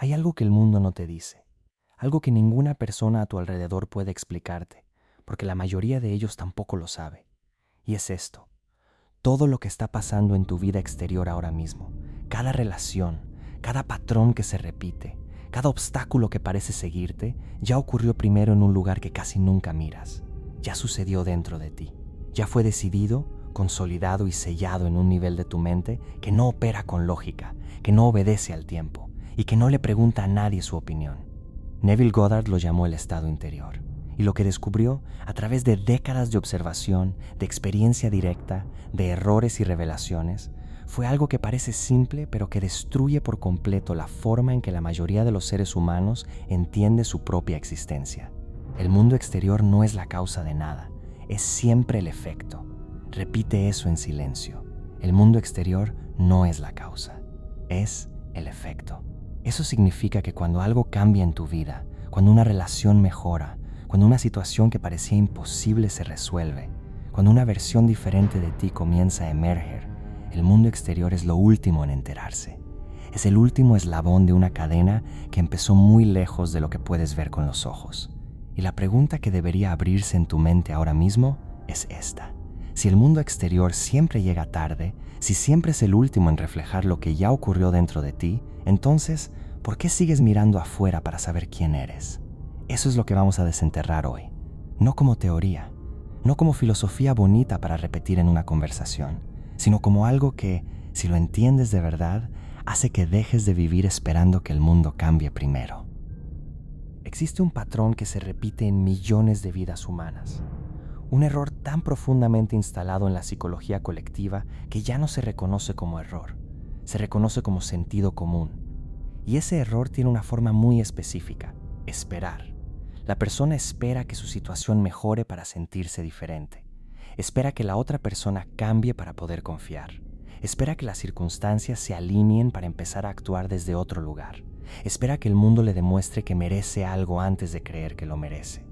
Hay algo que el mundo no te dice, algo que ninguna persona a tu alrededor puede explicarte, porque la mayoría de ellos tampoco lo sabe. Y es esto: todo lo que está pasando en tu vida exterior ahora mismo, cada relación, cada patrón que se repite, cada obstáculo que parece seguirte, ya ocurrió primero en un lugar que casi nunca miras. Ya sucedió dentro de ti. Ya fue decidido, consolidado y sellado en un nivel de tu mente que no opera con lógica, que no obedece al tiempo y que no le pregunta a nadie su opinión. Neville Goddard lo llamó el estado interior. Y lo que descubrió a través de décadas de observación, de experiencia directa, de errores y revelaciones, fue algo que parece simple, pero que destruye por completo la forma en que la mayoría de los seres humanos entiende su propia existencia. El mundo exterior no es la causa de nada, es siempre el efecto. Repite eso en silencio. El mundo exterior no es la causa, es el efecto. Eso significa que cuando algo cambia en tu vida, cuando una relación mejora, cuando una situación que parecía imposible se resuelve, cuando una versión diferente de ti comienza a emerger, el mundo exterior es lo último en enterarse. Es el último eslabón de una cadena que empezó muy lejos de lo que puedes ver con los ojos. Y la pregunta que debería abrirse en tu mente ahora mismo es esta: si el mundo exterior siempre llega tarde, si siempre es el último en reflejar lo que ya ocurrió dentro de ti, entonces, ¿por qué sigues mirando afuera para saber quién eres? Eso es lo que vamos a desenterrar hoy. No como teoría, no como filosofía bonita para repetir en una conversación, sino como algo que, si lo entiendes de verdad, hace que dejes de vivir esperando que el mundo cambie primero. Existe un patrón que se repite en millones de vidas humanas. Un error tan profundamente instalado en la psicología colectiva que ya no se reconoce como error, se reconoce como sentido común. Y ese error tiene una forma muy específica: esperar. La persona espera que su situación mejore para sentirse diferente. Espera que la otra persona cambie para poder confiar. Espera que las circunstancias se alineen para empezar a actuar desde otro lugar. Espera que el mundo le demuestre que merece algo antes de creer que lo merece.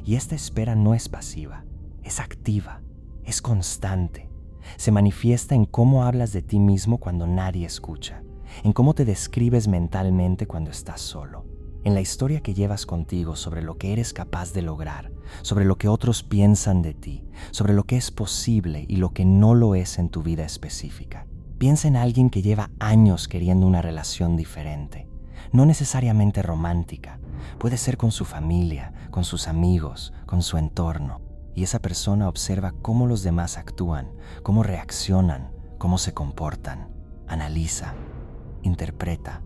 Y esta espera no es pasiva, es activa, es constante. Se manifiesta en cómo hablas de ti mismo cuando nadie escucha, en cómo te describes mentalmente cuando estás solo, en la historia que llevas contigo sobre lo que eres capaz de lograr, sobre lo que otros piensan de ti, sobre lo que es posible y lo que no lo es en tu vida específica. Piensa en alguien que lleva años queriendo una relación diferente, no necesariamente romántica. Puede ser con su familia, con sus amigos, con su entorno. Y esa persona observa cómo los demás actúan, cómo reaccionan, cómo se comportan. Analiza, interpreta,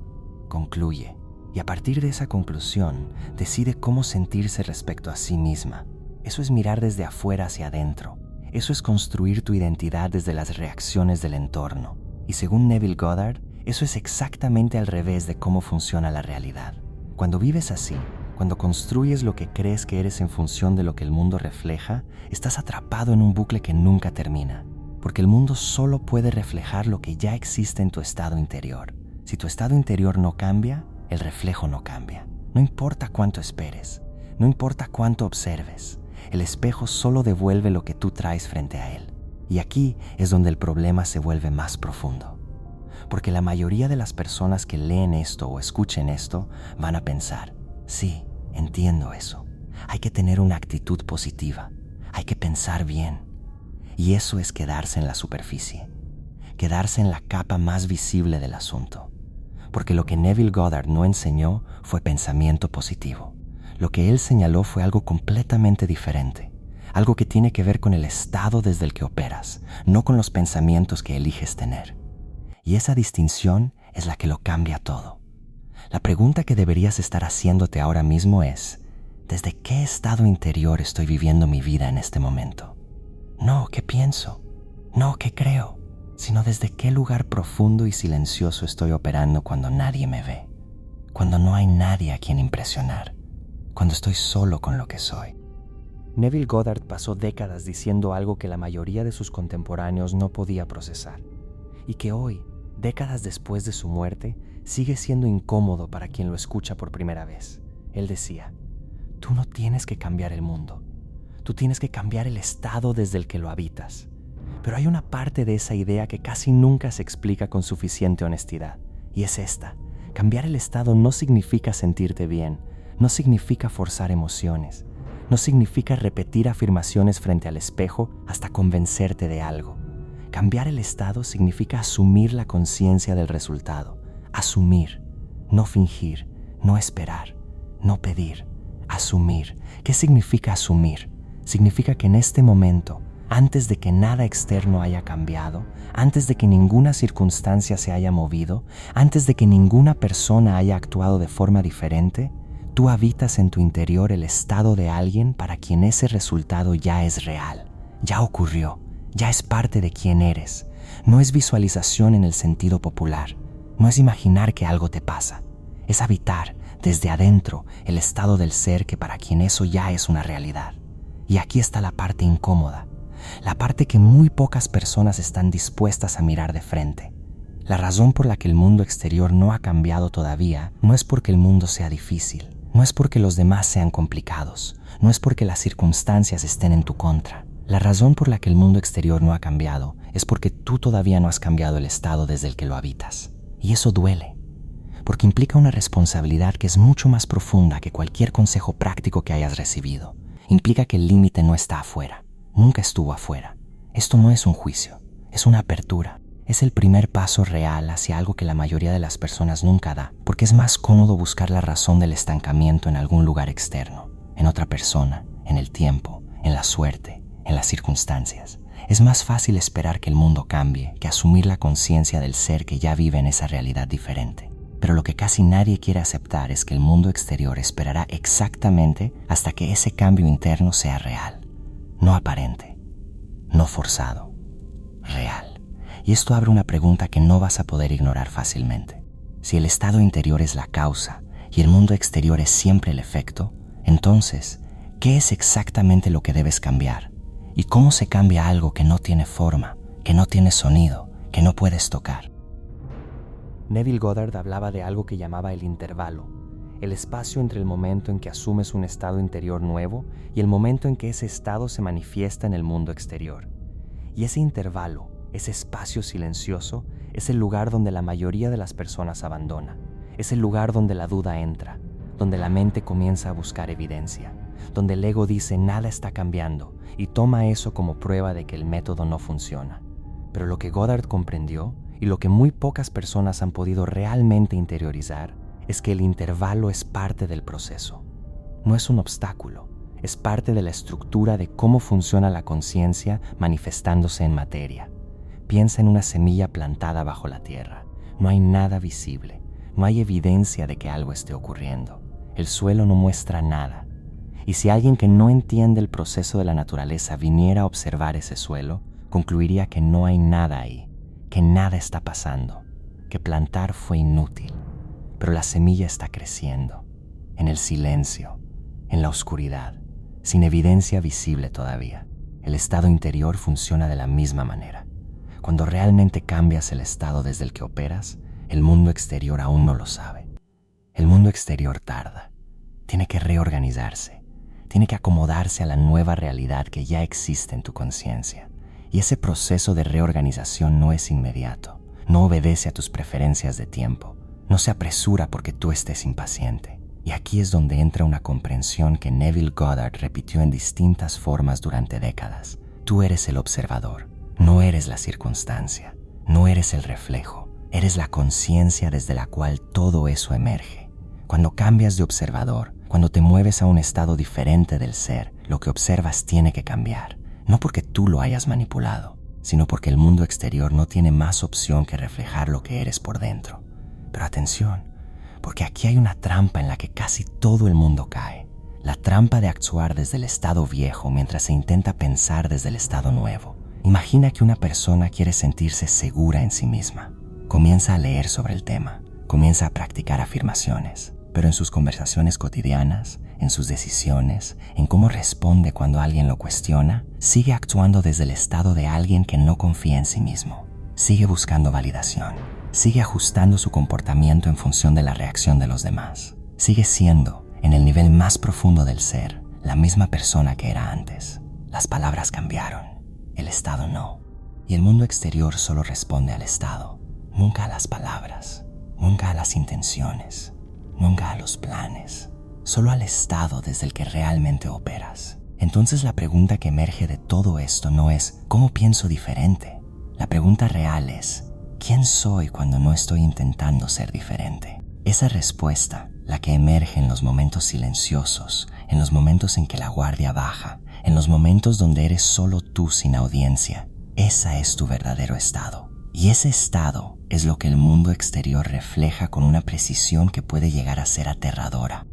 concluye. Y a partir de esa conclusión, decide cómo sentirse respecto a sí misma. Eso es mirar desde afuera hacia adentro. Eso es construir tu identidad desde las reacciones del entorno. Y según Neville Goddard, eso es exactamente al revés de cómo funciona la realidad. Cuando vives así, cuando construyes lo que crees que eres en función de lo que el mundo refleja, estás atrapado en un bucle que nunca termina. Porque el mundo solo puede reflejar lo que ya existe en tu estado interior. Si tu estado interior no cambia, el reflejo no cambia. No importa cuánto esperes, no importa cuánto observes, el espejo solo devuelve lo que tú traes frente a él. Y aquí es donde el problema se vuelve más profundo. Porque la mayoría de las personas que leen esto o escuchen esto van a pensar: sí, entiendo eso. Hay que tener una actitud positiva, hay que pensar bien. Y eso es quedarse en la superficie, quedarse en la capa más visible del asunto. Porque lo que Neville Goddard no enseñó fue pensamiento positivo. Lo que él señaló fue algo completamente diferente, algo que tiene que ver con el estado desde el que operas, no con los pensamientos que eliges tener. Y esa distinción es la que lo cambia todo. La pregunta que deberías estar haciéndote ahora mismo es: ¿desde qué estado interior estoy viviendo mi vida en este momento? No, ¿qué pienso? No, ¿qué creo? Sino desde qué lugar profundo y silencioso estoy operando cuando nadie me ve, cuando no hay nadie a quien impresionar, cuando estoy solo con lo que soy. Neville Goddard pasó décadas diciendo algo que la mayoría de sus contemporáneos no podía procesar, y que hoy, décadas después de su muerte, sigue siendo incómodo para quien lo escucha por primera vez. Él decía: tú no tienes que cambiar el mundo, tú tienes que cambiar el estado desde el que lo habitas. Pero hay una parte de esa idea que casi nunca se explica con suficiente honestidad, y es esta: Cambiar el estado no significa sentirte bien, no significa forzar emociones, no significa repetir afirmaciones frente al espejo hasta convencerte de algo. Cambiar el estado significa asumir la conciencia del resultado, asumir, no fingir, no esperar, no pedir, asumir. ¿Qué significa asumir? Significa que en este momento, antes de que nada externo haya cambiado, antes de que ninguna circunstancia se haya movido, antes de que ninguna persona haya actuado de forma diferente, tú habitas en tu interior el estado de alguien para quien ese resultado ya es real, ya ocurrió, ya es parte de quien eres. No es visualización en el sentido popular, no es imaginar que algo te pasa, es habitar desde adentro el estado del ser que para quien eso ya es una realidad. Y aquí está la parte incómoda, la parte que muy pocas personas están dispuestas a mirar de frente. La razón por la que el mundo exterior no ha cambiado todavía no es porque el mundo sea difícil, no es porque los demás sean complicados, no es porque las circunstancias estén en tu contra. La razón por la que el mundo exterior no ha cambiado es porque tú todavía no has cambiado el estado desde el que lo habitas. Y eso duele, porque implica una responsabilidad que es mucho más profunda que cualquier consejo práctico que hayas recibido. Implica que el límite no está afuera, nunca estuvo afuera. Esto no es un juicio, es una apertura. Es el primer paso real hacia algo que la mayoría de las personas nunca da, porque es más cómodo buscar la razón del estancamiento en algún lugar externo, en otra persona, en el tiempo, en la suerte, en las circunstancias. Es más fácil esperar que el mundo cambie que asumir la conciencia del ser que ya vive en esa realidad diferente. Pero lo que casi nadie quiere aceptar es que el mundo exterior esperará exactamente hasta que ese cambio interno sea real, no aparente, no forzado, real. Y esto abre una pregunta que no vas a poder ignorar fácilmente. Si el estado interior es la causa y el mundo exterior es siempre el efecto, entonces, ¿qué es exactamente lo que debes cambiar? ¿Y cómo se cambia algo que no tiene forma, que no tiene sonido, que no puedes tocar? Neville Goddard hablaba de algo que llamaba el intervalo, el espacio entre el momento en que asumes un estado interior nuevo y el momento en que ese estado se manifiesta en el mundo exterior. Y ese intervalo, ese espacio silencioso, es el lugar donde la mayoría de las personas abandona. Es el lugar donde la duda entra, donde la mente comienza a buscar evidencia, donde el ego dice nada está cambiando y toma eso como prueba de que el método no funciona. Pero lo que Goddard comprendió y lo que muy pocas personas han podido realmente interiorizar es que el intervalo es parte del proceso. No es un obstáculo, es parte de la estructura de cómo funciona la conciencia manifestándose en materia. Piensa en una semilla plantada bajo la tierra. No hay nada visible, no hay evidencia de que algo esté ocurriendo. El suelo no muestra nada. Y si alguien que no entiende el proceso de la naturaleza viniera a observar ese suelo, concluiría que no hay nada ahí, que nada está pasando, que plantar fue inútil. Pero la semilla está creciendo, en el silencio, en la oscuridad, sin evidencia visible todavía. El estado interior funciona de la misma manera. Cuando realmente cambias el estado desde el que operas, el mundo exterior aún no lo sabe. El mundo exterior tarda, tiene que reorganizarse, tiene que acomodarse a la nueva realidad que ya existe en tu conciencia. Y ese proceso de reorganización no es inmediato, no obedece a tus preferencias de tiempo, no se apresura porque tú estés impaciente. Y aquí es donde entra una comprensión que Neville Goddard repitió en distintas formas durante décadas. Tú eres el observador, no eres la circunstancia, no eres el reflejo, eres la conciencia desde la cual todo eso emerge. Cuando cambias de observador, cuando te mueves a un estado diferente del ser, lo que observas tiene que cambiar. No porque tú lo hayas manipulado, sino porque el mundo exterior no tiene más opción que reflejar lo que eres por dentro. Pero atención, porque aquí hay una trampa en la que casi todo el mundo cae. La trampa de actuar desde el estado viejo mientras se intenta pensar desde el estado nuevo. Imagina que una persona quiere sentirse segura en sí misma. Comienza a leer sobre el tema, comienza a practicar afirmaciones, pero en sus conversaciones cotidianas, en sus decisiones, en cómo responde cuando alguien lo cuestiona, sigue actuando desde el estado de alguien que no confía en sí mismo. Sigue buscando validación, sigue ajustando su comportamiento en función de la reacción de los demás. Sigue siendo, en el nivel más profundo del ser, la misma persona que era antes. Las palabras cambiaron, el estado no. Y el mundo exterior solo responde al estado, nunca a las palabras, nunca a las intenciones, nunca a los planes, solo al estado desde el que realmente operas. Entonces la pregunta que emerge de todo esto no es ¿cómo pienso diferente? La pregunta real es ¿quién soy cuando no estoy intentando ser diferente? Esa respuesta, la que emerge en los momentos silenciosos, en los momentos en que la guardia baja, en los momentos donde eres solo tú sin audiencia, esa es tu verdadero estado. Y ese estado es lo que el mundo exterior refleja con una precisión que puede llegar a ser aterradora.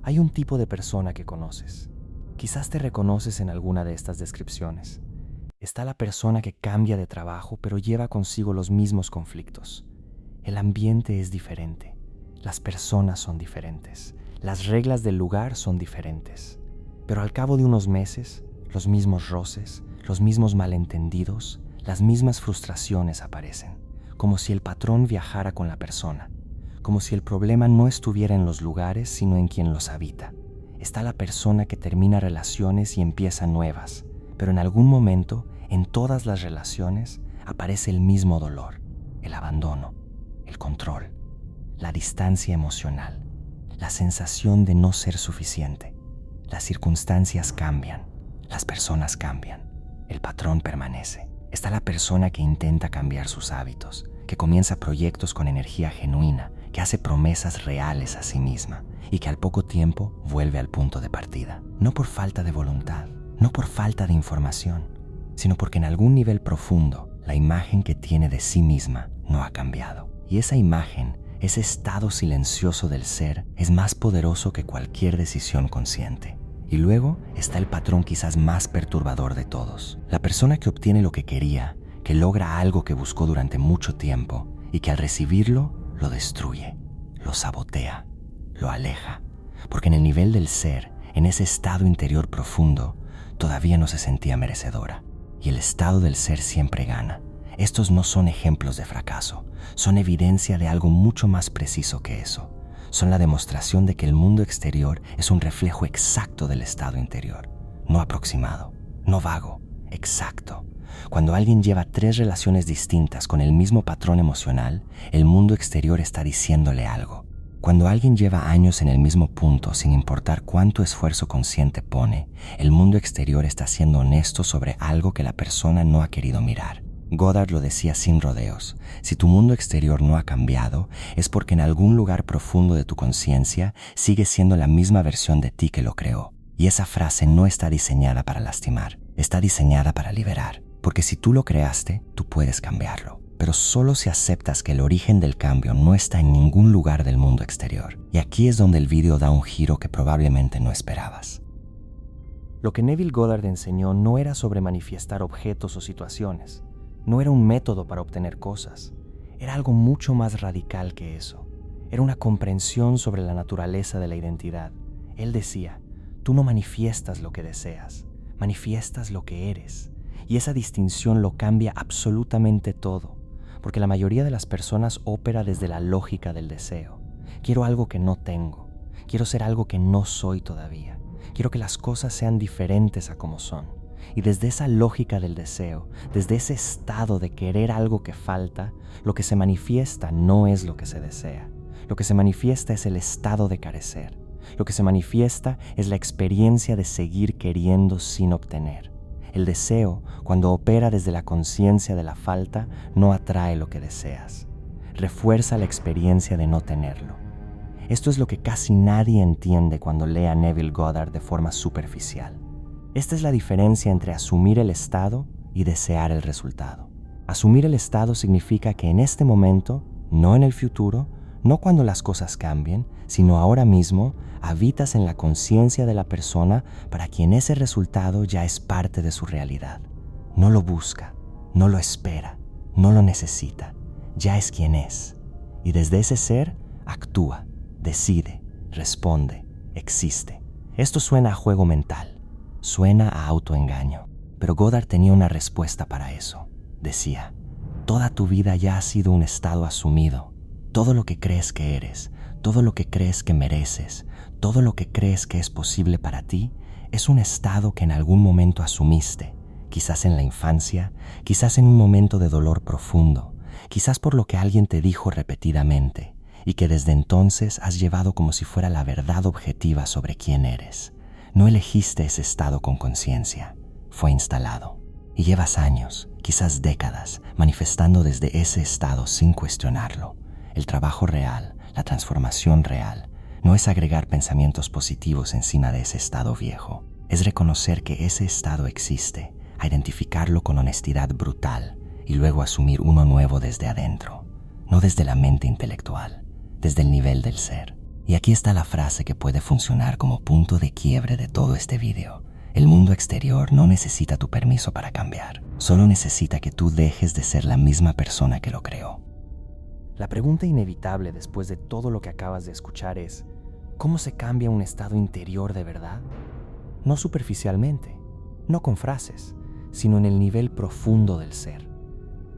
Hay un tipo de persona que conoces. Quizás te reconoces en alguna de estas descripciones. Está la persona que cambia de trabajo pero lleva consigo los mismos conflictos. El ambiente es diferente, las personas son diferentes, las reglas del lugar son diferentes. Pero al cabo de unos meses, los mismos roces, los mismos malentendidos, las mismas frustraciones aparecen, como si el patrón viajara con la persona, como si el problema no estuviera en los lugares sino en quien los habita. Está la persona que termina relaciones y empieza nuevas, pero en algún momento, en todas las relaciones, aparece el mismo dolor, el abandono, el control, la distancia emocional, la sensación de no ser suficiente. Las circunstancias cambian, las personas cambian, el patrón permanece. Está la persona que intenta cambiar sus hábitos, que comienza proyectos con energía genuina, que hace promesas reales a sí misma y que al poco tiempo vuelve al punto de partida. No por falta de voluntad, no por falta de información, sino porque en algún nivel profundo la imagen que tiene de sí misma no ha cambiado. Y esa imagen, ese estado silencioso del ser, es más poderoso que cualquier decisión consciente. Y luego está el patrón quizás más perturbador de todos. La persona que obtiene lo que quería, que logra algo que buscó durante mucho tiempo y que al recibirlo lo destruye, lo sabotea, lo aleja. Porque en el nivel del ser, en ese estado interior profundo, todavía no se sentía merecedora. Y el estado del ser siempre gana. Estos no son ejemplos de fracaso, son evidencia de algo mucho más preciso que eso. Son la demostración de que el mundo exterior es un reflejo exacto del estado interior, no aproximado, no vago, exacto. Cuando alguien lleva 3 relaciones distintas con el mismo patrón emocional, el mundo exterior está diciéndole algo. Cuando alguien lleva años en el mismo punto sin importar cuánto esfuerzo consciente pone, el mundo exterior está siendo honesto sobre algo que la persona no ha querido mirar. Goddard lo decía sin rodeos: si tu mundo exterior no ha cambiado, es porque en algún lugar profundo de tu conciencia sigue siendo la misma versión de ti que lo creó. Y esa frase no está diseñada para lastimar, está diseñada para liberar. Porque si tú lo creaste, tú puedes cambiarlo. Pero solo si aceptas que el origen del cambio no está en ningún lugar del mundo exterior. Y aquí es donde el video da un giro que probablemente no esperabas. Lo que Neville Goddard enseñó no era sobre manifestar objetos o situaciones. No era un método para obtener cosas. Era algo mucho más radical que eso. Era una comprensión sobre la naturaleza de la identidad. Él decía: tú no manifiestas lo que deseas, manifiestas lo que eres. Y esa distinción lo cambia absolutamente todo, porque la mayoría de las personas opera desde la lógica del deseo. Quiero algo que no tengo. Quiero ser algo que no soy todavía. Quiero que las cosas sean diferentes a como son. Y desde esa lógica del deseo, desde ese estado de querer algo que falta, lo que se manifiesta no es lo que se desea. Lo que se manifiesta es el estado de carecer. Lo que se manifiesta es la experiencia de seguir queriendo sin obtener. El deseo, cuando opera desde la conciencia de la falta, no atrae lo que deseas. Refuerza la experiencia de no tenerlo. Esto es lo que casi nadie entiende cuando lee a Neville Goddard de forma superficial. Esta es la diferencia entre asumir el estado y desear el resultado. Asumir el estado significa que en este momento, no en el futuro, no cuando las cosas cambien, sino ahora mismo, habitas en la conciencia de la persona para quien ese resultado ya es parte de su realidad. No lo busca, no lo espera, no lo necesita, ya es quien es. Y desde ese ser, actúa, decide, responde, existe. Esto suena a juego mental. Suena a autoengaño, pero Goddard tenía una respuesta para eso. Decía: toda tu vida ya ha sido un estado asumido. Todo lo que crees que eres, todo lo que crees que mereces, todo lo que crees que es posible para ti, es un estado que en algún momento asumiste, quizás en la infancia, quizás en un momento de dolor profundo, quizás por lo que alguien te dijo repetidamente y que desde entonces has llevado como si fuera la verdad objetiva sobre quién eres. No elegiste ese estado con conciencia, fue instalado. Y llevas años, quizás décadas, manifestando desde ese estado sin cuestionarlo. El trabajo real, la transformación real, no es agregar pensamientos positivos encima de ese estado viejo. Es reconocer que ese estado existe, identificarlo con honestidad brutal y luego asumir uno nuevo desde adentro, no desde la mente intelectual, desde el nivel del ser. Y aquí está la frase que puede funcionar como punto de quiebre de todo este video. El mundo exterior no necesita tu permiso para cambiar, solo necesita que tú dejes de ser la misma persona que lo creó. La pregunta inevitable después de todo lo que acabas de escuchar es, ¿cómo se cambia un estado interior de verdad? No superficialmente, no con frases, sino en el nivel profundo del ser.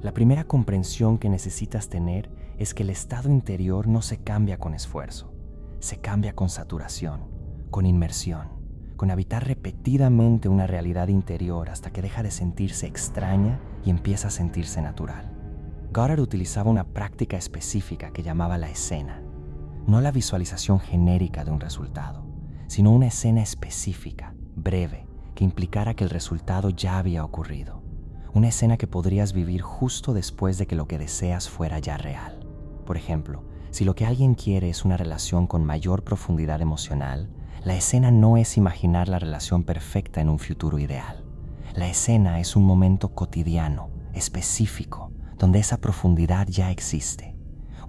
La primera comprensión que necesitas tener es que el estado interior no se cambia con esfuerzo, se cambia con saturación, con inmersión, con habitar repetidamente una realidad interior hasta que deja de sentirse extraña y empieza a sentirse natural. Goddard utilizaba una práctica específica que llamaba la escena, no la visualización genérica de un resultado, sino una escena específica, breve, que implicara que el resultado ya había ocurrido. Una escena que podrías vivir justo después de que lo que deseas fuera ya real. Por ejemplo, si lo que alguien quiere es una relación con mayor profundidad emocional, la escena no es imaginar la relación perfecta en un futuro ideal. La escena es un momento cotidiano, específico, donde esa profundidad ya existe.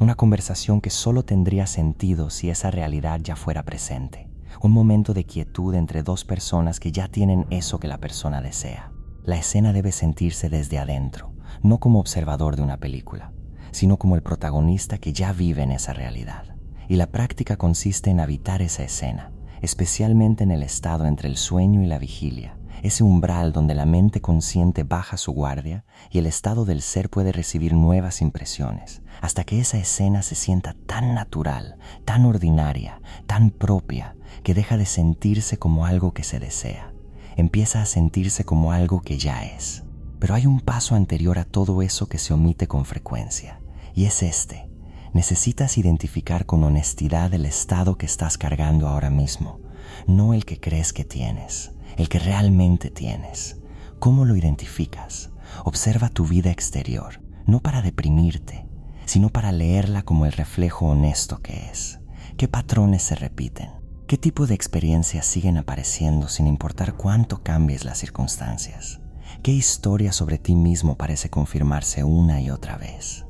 Una conversación que solo tendría sentido si esa realidad ya fuera presente. Un momento de quietud entre dos personas que ya tienen eso que la persona desea. La escena debe sentirse desde adentro, no como observador de una película, sino como el protagonista que ya vive en esa realidad. Y la práctica consiste en habitar esa escena, especialmente en el estado entre el sueño y la vigilia, ese umbral donde la mente consciente baja su guardia y el estado del ser puede recibir nuevas impresiones, hasta que esa escena se sienta tan natural, tan ordinaria, tan propia, que deja de sentirse como algo que se desea. Empieza a sentirse como algo que ya es. Pero hay un paso anterior a todo eso que se omite con frecuencia, y es este. Necesitas identificar con honestidad el estado que estás cargando ahora mismo, no el que crees que tienes, el que realmente tienes. ¿Cómo lo identificas? Observa tu vida exterior, no para deprimirte, sino para leerla como el reflejo honesto que es. ¿Qué patrones se repiten? ¿Qué tipo de experiencias siguen apareciendo sin importar cuánto cambies las circunstancias? ¿Qué historia sobre ti mismo parece confirmarse una y otra vez?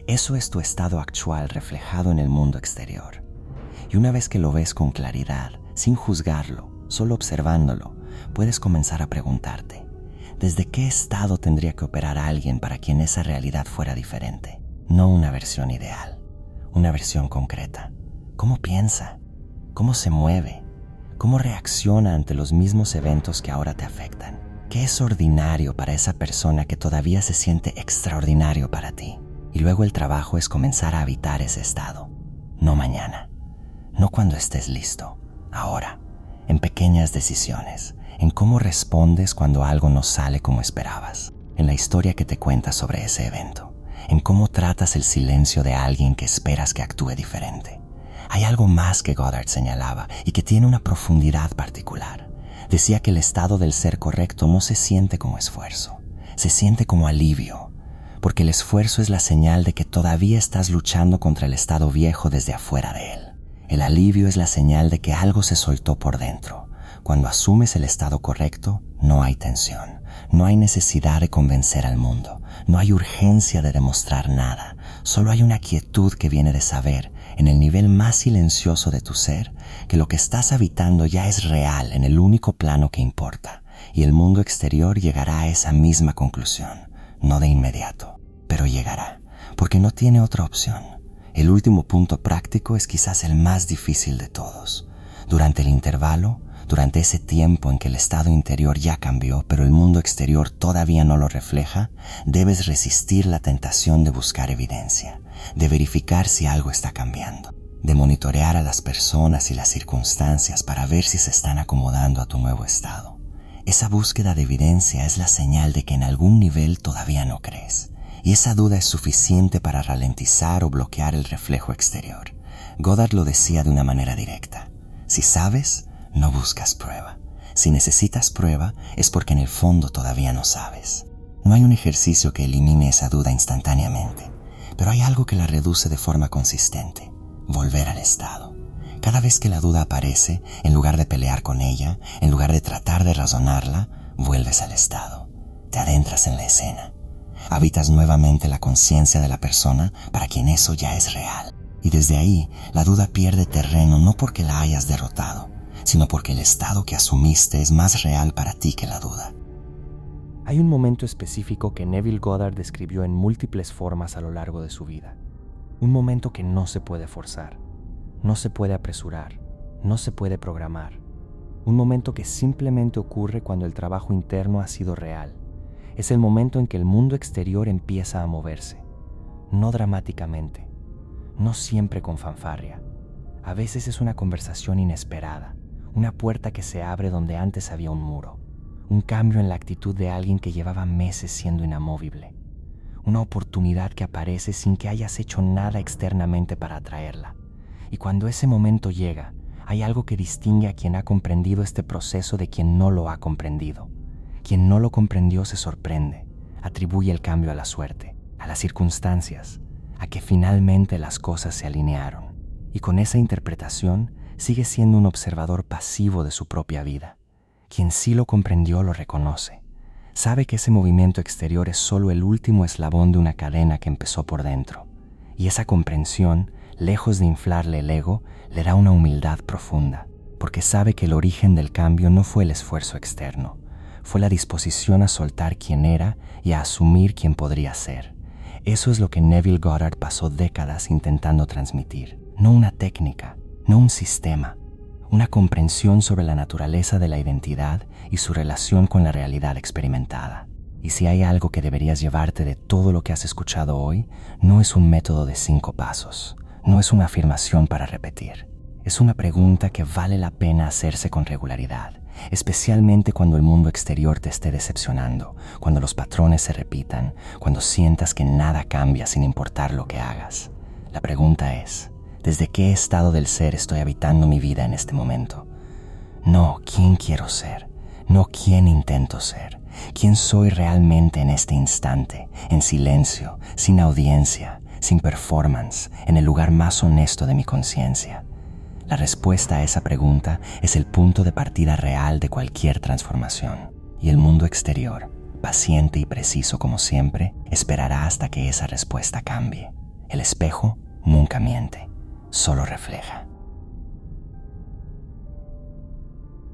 Eso es tu estado actual reflejado en el mundo exterior. Y una vez que lo ves con claridad, sin juzgarlo, solo observándolo, puedes comenzar a preguntarte, ¿desde qué estado tendría que operar alguien para quien esa realidad fuera diferente? No una versión ideal, una versión concreta. ¿Cómo piensa? ¿Cómo se mueve? ¿Cómo reacciona ante los mismos eventos que ahora te afectan? ¿Qué es ordinario para esa persona que todavía se siente extraordinario para ti? Y luego el trabajo es comenzar a habitar ese estado. No mañana, no cuando estés listo, ahora, en pequeñas decisiones, en cómo respondes cuando algo no sale como esperabas, en la historia que te cuentas sobre ese evento, en cómo tratas el silencio de alguien que esperas que actúe diferente. Hay algo más que Goddard señalaba y que tiene una profundidad particular. Decía que el estado del ser correcto no se siente como esfuerzo, se siente como alivio, porque el esfuerzo es la señal de que todavía estás luchando contra el estado viejo desde afuera de él. El alivio es la señal de que algo se soltó por dentro. Cuando asumes el estado correcto, no hay tensión, no hay necesidad de convencer al mundo, no hay urgencia de demostrar nada, solo hay una quietud que viene de saber, en el nivel más silencioso de tu ser, que lo que estás habitando ya es real en el único plano que importa, y el mundo exterior llegará a esa misma conclusión. No de inmediato, pero llegará, porque no tiene otra opción. El último punto práctico es quizás el más difícil de todos. Durante el intervalo, durante ese tiempo en que el estado interior ya cambió, pero el mundo exterior todavía no lo refleja, debes resistir la tentación de buscar evidencia, de verificar si algo está cambiando, de monitorear a las personas y las circunstancias para ver si se están acomodando a tu nuevo estado. Esa búsqueda de evidencia es la señal de que en algún nivel todavía no crees. y esa duda es suficiente para ralentizar o bloquear el reflejo exterior. Goddard lo decía de una manera directa: si sabes, no buscas prueba. Si necesitas prueba, es porque en el fondo todavía no sabes. No hay un ejercicio que elimine esa duda instantáneamente, pero hay algo que la reduce de forma consistente: volver al estado. Cada vez que la duda aparece, en lugar de pelear con ella, en lugar de tratar de razonarla, vuelves al estado. Te adentras en la escena. Habitas nuevamente la conciencia de la persona para quien eso ya es real. Y desde ahí, la duda pierde terreno no porque la hayas derrotado, sino porque el estado que asumiste es más real para ti que la duda. Hay un momento específico que Neville Goddard describió en múltiples formas a lo largo de su vida. Un momento que no se puede forzar, no se puede apresurar, no se puede programar. Un momento que simplemente ocurre cuando el trabajo interno ha sido real. Es el momento en que el mundo exterior empieza a moverse, no dramáticamente, no siempre con fanfarria. A veces es una conversación inesperada, una puerta que se abre donde antes había un muro, un cambio en la actitud de alguien que llevaba meses siendo inamovible, una oportunidad que aparece sin que hayas hecho nada externamente para atraerla. Y cuando ese momento llega, hay algo que distingue a quien ha comprendido este proceso de quien no lo ha comprendido. Quien no lo comprendió se sorprende, atribuye el cambio a la suerte, a las circunstancias, a que finalmente las cosas se alinearon. Y con esa interpretación sigue siendo un observador pasivo de su propia vida. Quien sí lo comprendió lo reconoce. Sabe que ese movimiento exterior es solo el último eslabón de una cadena que empezó por dentro. Y esa comprensión, lejos de inflarle el ego, le da una humildad profunda, porque sabe que el origen del cambio no fue el esfuerzo externo, fue la disposición a soltar quién era y a asumir quién podría ser. Eso es lo que Neville Goddard pasó décadas intentando transmitir. No una técnica, no un sistema, una comprensión sobre la naturaleza de la identidad y su relación con la realidad experimentada. Y si hay algo que deberías llevarte de todo lo que has escuchado hoy, no es un método de 5 pasos, no es una afirmación para repetir. Es una pregunta que vale la pena hacerse con regularidad, especialmente cuando el mundo exterior te esté decepcionando, cuando los patrones se repitan, cuando sientas que nada cambia sin importar lo que hagas. La pregunta es: ¿desde qué estado del ser estoy habitando mi vida en este momento? No quién quiero ser, no quién intento ser, quién soy realmente en este instante, en silencio, sin audiencia, sin performance, en el lugar más honesto de mi conciencia. La respuesta a esa pregunta es el punto de partida real de cualquier transformación. Y el mundo exterior, paciente y preciso como siempre, esperará hasta que esa respuesta cambie. El espejo nunca miente, solo refleja.